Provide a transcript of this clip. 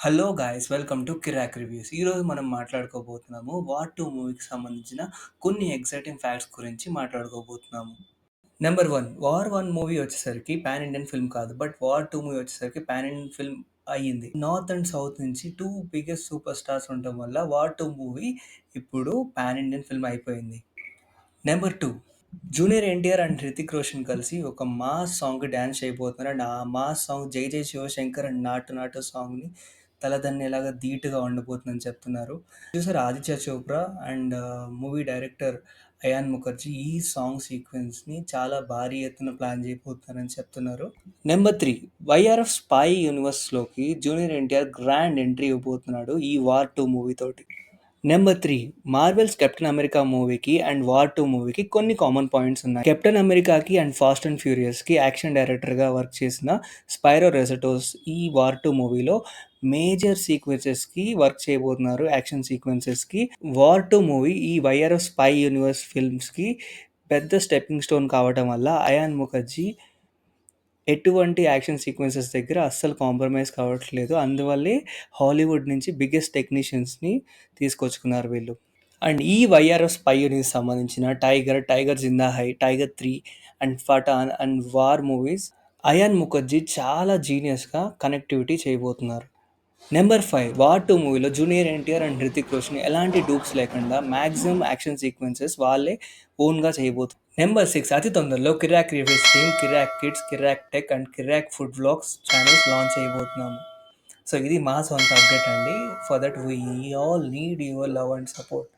Hello guys! Welcome to Kirak reviews. ఈరోజు మనం మాట్లాడుకోబోతున్నాము 'war 2' మూవీకి సంబంధించిన కొన్ని ఎక్సైటింగ్ ఫ్యాక్ట్స్ గురించి మాట్లాడుకోబోతున్నాము. నెంబర్ 1 'వార్ 1' మూవీ వచ్చేసరికి పాన్ ఇండియన్ ఫిల్మ్ కాదు. బట్ 'వార్ 2' మూవీ వచ్చేసరికి పాన్ ఇండియన్ ఫిల్మ్ అయ్యింది. నార్త్ అండ్ సౌత్ నుంచి 2 బిగ్గెస్ట్ సూపర్ స్టార్స్ ఉండటం వల్ల 'వార్ 2' మూవీ ఇప్పుడు పాన్ ఇండియన్ ఫిల్మ్ అయిపోయింది. Number 2 junior NTR and Hrithik Roshan కలిసి ఒక మాస్ సాంగ్‌కి డాన్స్ చేయబోతున్నారు. అండ్ ఆ మాస్ సాంగ్ 'జై జై శివశంకర్' అండ్ 'నాటు నాటు' సాంగ్‌ని తలదన్నేలాగా ధీటుగా ఉండబోతుందని చెప్తున్నారు. Producer Aditya Chopra and movie director Ayan Mukherjee ఈ సాంగ్ సీక్వెన్స్‌ని చాలా భారీ ఎత్తున ప్లాన్ చేయబోతున్నారని చెప్తున్నారు. నెంబర్ 3 వైఆర్ఎఫ్ స్పై యూనివర్స్‌లోకి జూనియర్ ఎన్టీఆర్ గ్రాండ్ ఎంట్రీ ఇవ్వబోతున్నాడు ఈ 'వార్ 2' మూవీ తోటి. నెంబర్ 3 మార్వెల్స్ 'కెప్టెన్ అమెరికా' మూవీకి అండ్ 'వార్ 2' మూవీకి కొన్ని కామన్ పాయింట్స్ ఉన్నాయి. 'కెప్టెన్ అమెరికా'కి అండ్ 'ఫాస్ట్ అండ్ ఫ్యూరియస్‌కి' యాక్షన్ డైరెక్టర్‌గా వర్క్ చేసిన స్పైరో రెసటోస్ ఈ 'వార్ 2' మూవీలో మేజర్ సీక్వెన్సెస్‌కి వర్క్ చేయబోతున్నారు. యాక్షన్ సీక్వెన్సెస్‌కి. 'వార్ 2' మూవీ ఈ వైఆర్ఎఫ్ స్పై యూనివర్స్ ఫిల్మ్స్‌కి పెద్ద స్టెప్పింగ్ స్టోన్ కావటం వల్ల అయాన్ ముఖర్జీ ఎటువంటి యాక్షన్ సీక్వెన్సెస్ దగ్గర అస్సలు కాంప్రమైజ్ కావట్లేదు. అందువల్లే హాలీవుడ్ నుంచి బిగ్గెస్ట్ టెక్నీషియన్స్‌ని తీసుకొచ్చుకున్నారు వీళ్ళు. అండ్ ఈ వైఆర్ఎఫ్ స్పై యూనిట్‌కి సంబంధించిన 'Tiger Zinda Hai', 'Tiger 3' and 'Pathaan' and 'War' movies Ayan Mukerji చాలా జీనియస్‌గా కనెక్టివిటీ చేయబోతున్నారు. నెంబర్ 5 'వార్ 2' మూవీలో జూనియర్ ఎన్టీఆర్ అండ్ హృతిక్ రోషన్ ఎలాంటి డూప్స్ లేకుండా మాక్సిమం యాక్షన్ సీక్వెన్సెస్ వాళ్ళే ఓన్‌గా చేయబోతున్నారు. నెంబర్ 6 అతి తొందరలో Kirak reviews team, Kirak kids, Kirak tech and Kirak food vlogs channels launch చేయబోతున్నాము. సో ఇది మా సొంత అప్డేట్ అండి. For that we all need your love and support.